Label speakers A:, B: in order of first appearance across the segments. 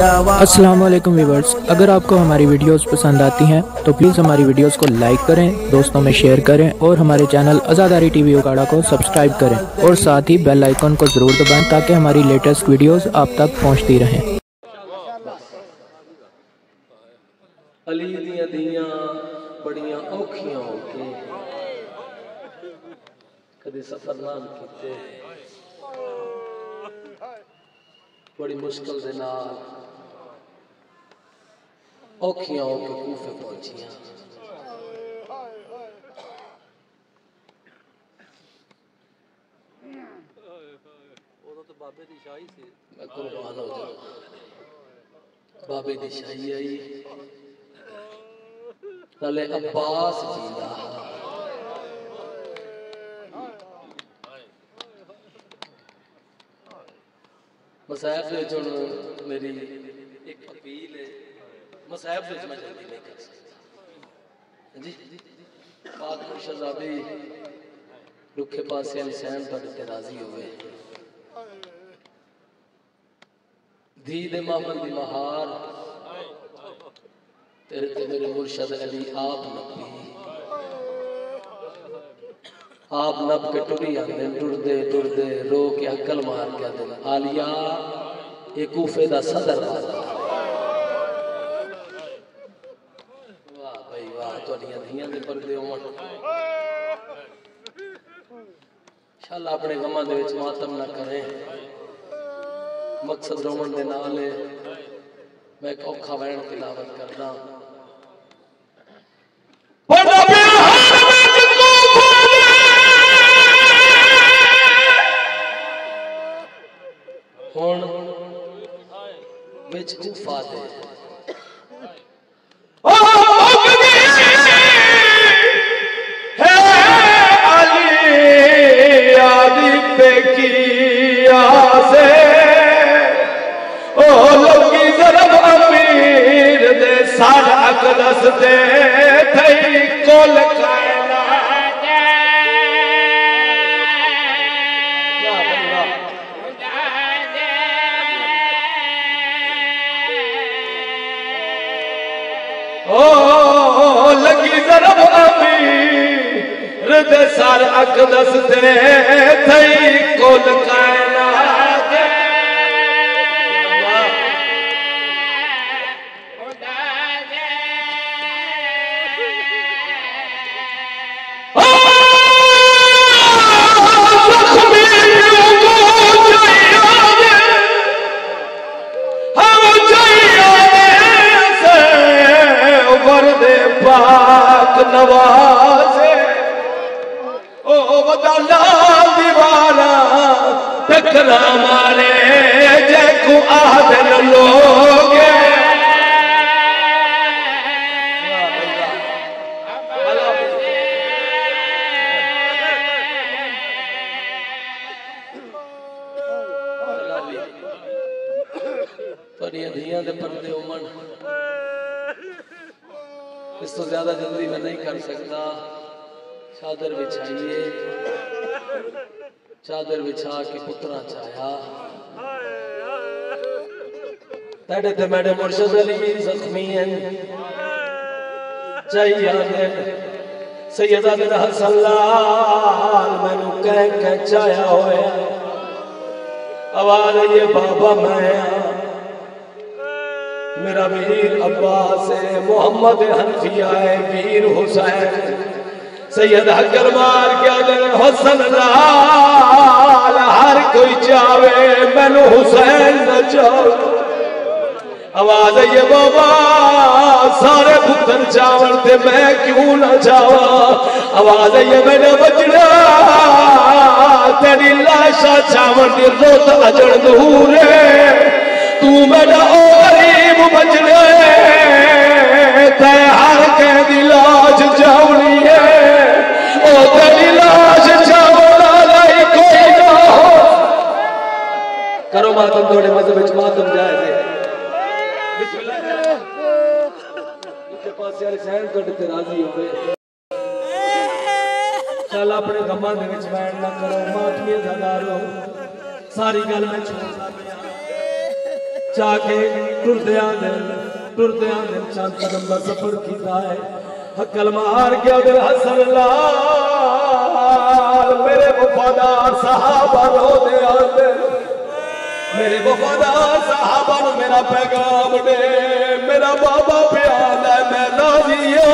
A: अस्सलाम वालेकुम व्यूअर्स, अगर आपको हमारी वीडियोस पसंद आती हैं तो प्लीज़ हमारी वीडियोस को लाइक करें, दोस्तों में शेयर करें और हमारे चैनल आज़ादारी टीवी उगाड़ा को सब्सक्राइब करें और साथ ही बेल आइकन को ज़रूर दबाएं ताकि हमारी लेटेस्ट वीडियोस आप तक पहुंचती रहें।
B: अली दियां दियां बड़ियां औखियां हो के कदे सफर नाल कीते, बड़ी मुश्किल दे नाल औखियां हो के कूफे पहुंचियां। उदों तो बाबे दी शाही सी, मैं कुर्बान हो जाऊं। बाबे दी शाही आई नाले अब्बास जींदा। मसायब दे जो मेरी एक अपील है, मसायब दे मैं जल्दी नहीं कर सकता जी। पाक मुर्शदाबी रुखे पासे लिसैन तुहाडे ते राजी होवे, धी दे मामल दी महार तेरे ते मेरे मुर्शद अली आप नबी आप नब के टुरी आंदे, टुरदे टुरदे रो के अकल मार के आंदे आलिया ये कूफे दा सदर बाजार। वाह भाई वाह, तुहाडियां धीयां दे पर्दे होण इंशाअल्लाह अपने गमां दे विच मातम ना करें। मकसद रोमन दे नाल है मैं एक औखा वैन तिलावत करदा। हुण विच कूफा दे सारा अकदस दे थई कोल कायनात ओ लगी जरब अमीर दे सारा अकदस दे थई कोल कायनात। पाक नवाज़े ओ वदाला दीवाना टकरा मारे जैको आदन लोगे। धियां दे पर्दे उमन इस तो ज्यादा जल्दी मैं नहीं कर सकता। चादर बिछाइए, चादर बिछा के पुत्रा चाया तेरे ते मेरे मुर्शद अली जख्मी हैं चाहिए सैयदा मेरा हसन लाल मैनू कह चाया होया आवाज ये बाबा मैं मेरा वीर अब्बास है, मोहम्मद हनफिया है, वीर हुसैन सैयद हकर मार क्या दिन हसन लाल हर कोई चावे मैनू हुसैन न चावे। आवाज ये बाबा सारे पुत्र चावल थे मैं क्यों न चावा। आवाज ये मेरा बचड़ा तेरी लाशा चावल की रोत अजड़ दूर है तू मेरा बचने ते हर के लाश जावनी है ओ तेरी लाश जावना लाई कोई ना हो। करो मातम थोड़े मज़े विच मातम जाए दे के पासे वाले सहन तोड़े ते राजी हो गए। चल अपने गमां दे विच बैठ ना करो मातमी दा दारो सारी गल मैं छोड़ जाके टुरदे दिन चंद कदम का सफर किया है। हकल मार के उधर हसन लाल मेरे वफादार साहबा रोदे आते, मेरे वफादार साहबा ने मेरा पैगाम दे, मेरा बाबा प्यार है मैं नाजिया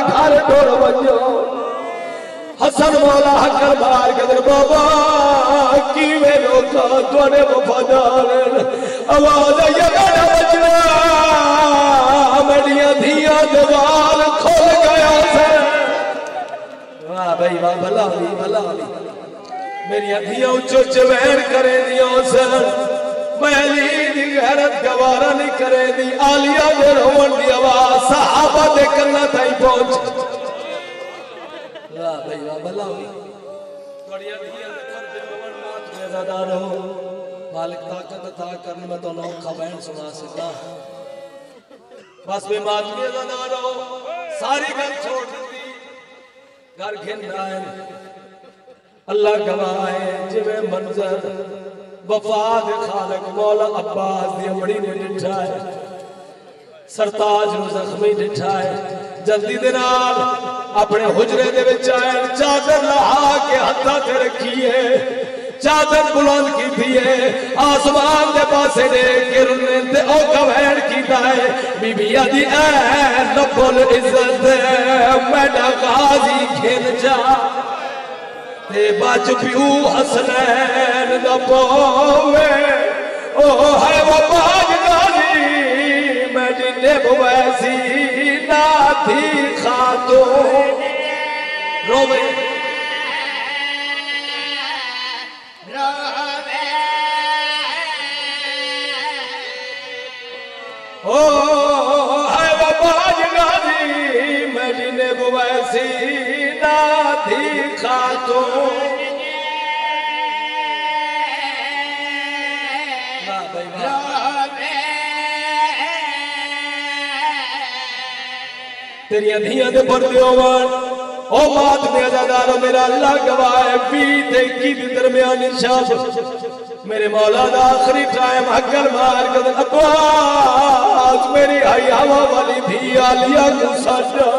B: घर टुर वजो। हसन मौला हकल मार के उधर बाबा की वे रोका थोड़े वफादार आवाज आई गाना बजना मेरिया धिया दीवार खोल गया से। वाह भाई वाह भला भी मेरिया धिया उच्चो चवैन करे दियो सर मैली दी गैरत गवारा नहीं करे दी आलिया दे रोवन दी आवाज साहबा दे कन्ना ताई पहुंच। वाह भाई वाह भला भी थोड़िया धिया दे पर दे रोवन मात में ज़्यादा रहो मालिक ताकत अता करने में तो नौखा बहन सुना सकता बस वे मातमी ज़्यादा रहो सारी गल छोड़ दी घर घिन आए अल्लाह गवाए जिवे मंजर वफा दे खालिक मौला अब्बास दी अमड़ी ने डिठा है सरताज नु जख्मी डिठा है जल्दी दे नाल अपने हुजरे दे विच आए चादर लहा के हत्था ते रखी है चादर बुलंद की थी है आसमान दे पासे दे गिरने ते ओ कवैन कीता है बीबी आदी ऐ नफल इज्जत मैडा गाजी खिन जा ते बच पिऊ हसनैन दा पोवे ओ है वो बाज गाजी मैडी ने वैसी ना थी खातो रोवे ओ है वो बाज गाजी मदीने वैसी ना थी खातो। तेरिया धियां दे पर्दे होवन ओ मात में अज़ादारो मेरा अल्लाह गवाए 20 ते 21 दे दरमियानी शब मेरे मौला दा आखिरी टाइम हकल मार के अब्बास मेरी आई हवा वाली धी आलिया को साजा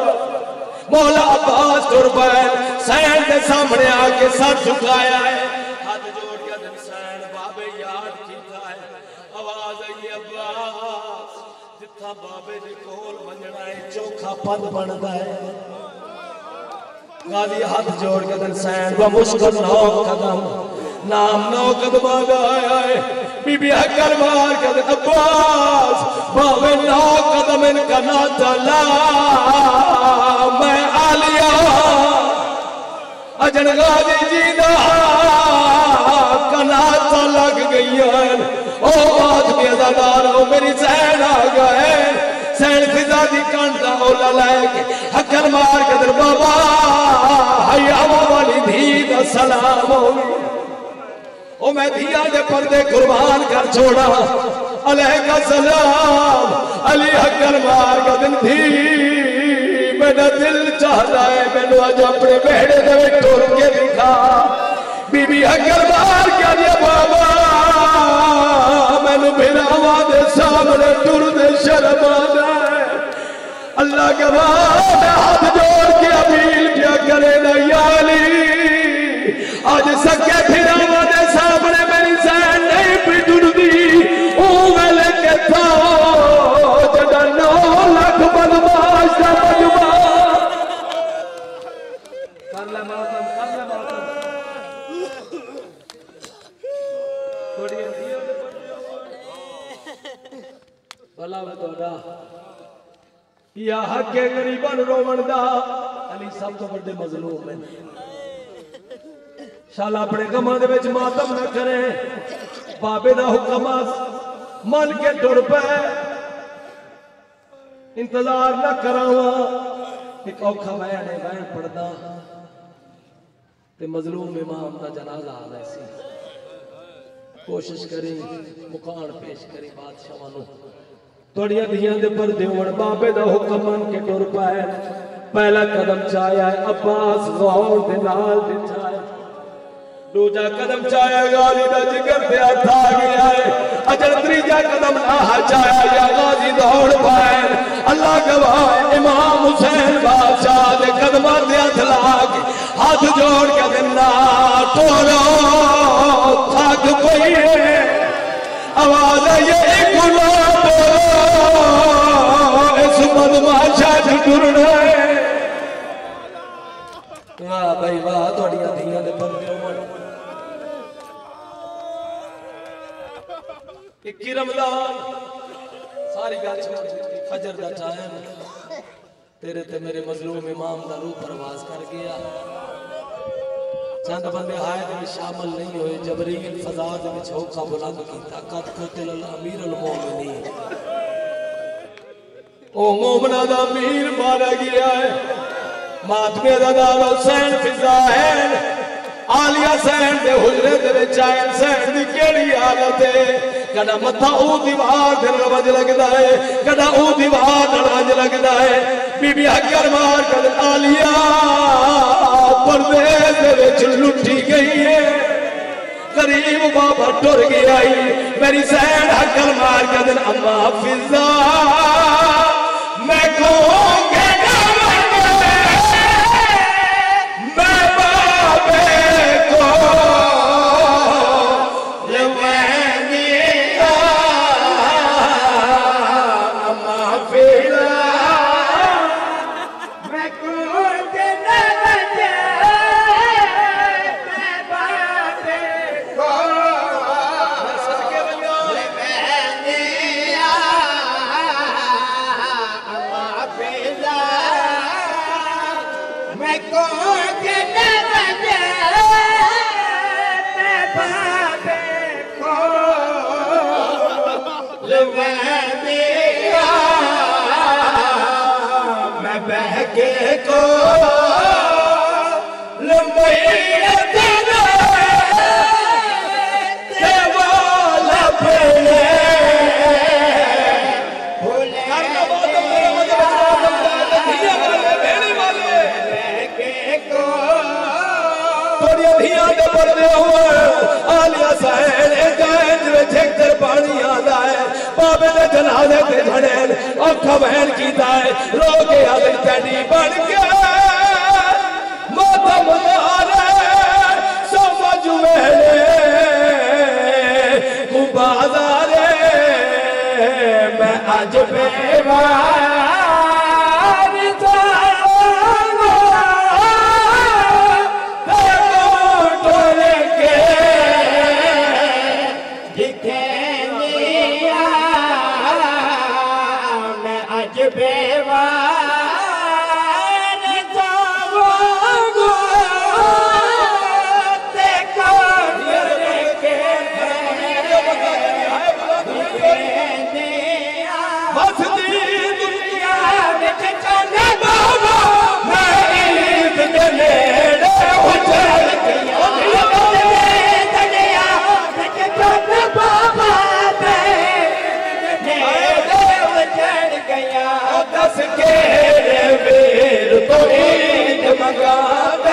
B: मौला अब्बास टुर पाए सैन के सामने आके सर झुकाया है हाथ जोड़ के दिन सैन बाबे याद कीता है आवाज आई अब्बास जिथा बाबे दे कोल वंजना है चोखा पद बनदा है गाजी हाथ जोड़ के दिन सैन व मुस्कुर 9 कदम नाम 9 कदम आया है बीबी हकल मार के अब्बास बाबे 9 कदम इनका ना चला मैं आलिया अजन गाजी जी दा कना तो लग गई ओ बात में अज़ादार हो मेरी सैन आ गए सैन फिजा दी कांटा ओला लेके हकल मार के दर बाबा हया वाली धी दा सलाम हो ओ मैं धिया दे पर्दे कुर्बान कर छोड़ा अलैका सलाम अली हकल मार के दिन धी मेरा दिल चाहता है मैनू अज अपने बेड़े दे टुर के दिखा बीबी हकल मार के दिया बाबा मैनू बिरावा दे सामने टुर दे शर्म आदा है अल्लाह गवाह मैं हाथ जोड़ के अपील क्या करे ना याली आज सके फिरावा दे सामने मेरी सैन नहीं पी टुरदी ओ वेले के था जड़ा 9 लाख बदमाश दा मजमा कर ले मातम थोड़ी भला तोड़ा या हक के गरीबन रोवण दा अली सब तो बड़े मजलूम है शाला अपने गमां दे विच मातम न करे बाबे दा हुक्म मन के टुर पे इंतजार न करावा एक औखा बयान है बयान पढ़दा ते मजलूम इमाम दा जनाजा आ जाए सी कोशिश करी मुकान पेश करी बादशाह नु थोड़िया धियां दे पर्दे होण बाबे दा हुक्म मन के टुर पाए पहला कदम चाया है अब्बास गौर दे नाल दिखा है दूजा कदम चाया गाली दा जिगर ते हथ आ गया है अजर त्रीजा कदम ना हचाया या गाजी दौड़ पाए अल्लाह गवाह इमाम हुसैन बादशाह दे कदमां ते हथ ला के हाथ जोड़ के देना टोरो थक पई आवाज ये गुलाम इस बदमाशा च टुरना है। वाह भाई वाह थोड़ियां धीयां दे बंदे इक्की रमजान सारी गल छोड़ दी फजर दा टाइम तेरे ते मेरे मजलूम इमाम दा रूह परवास कर गया। चंद बंदे आए दे शामिल नहीं होए जबरील फजा दे विच होका बुलंद कीता कद कोतिल अमीरुल मोमिनीन ओ मोमना दा अमीर मारा गया है। मातमे दा नाम हुसैन फिजा है। आलिया सैन दे हुजरे दे विच आए सैन दी केड़ी हालत है कदा मथा ओ दीवार दे रवज लगदा है कदा ओ दीवार नाल रवज लगदा है। बीबी हकर मार कर आलिया परदेस दे विच लुटी गई है गरीब बाबा टुर गया मेरी सैन हकर मार कर अम्मा फिजा मैं कहूंगा जनाजे ते झड़े औखा बहन कीता है रो के आदि तैडी बन के माता मुनारे समझ वेले मुबाजारे मैं आज बेवार मंगा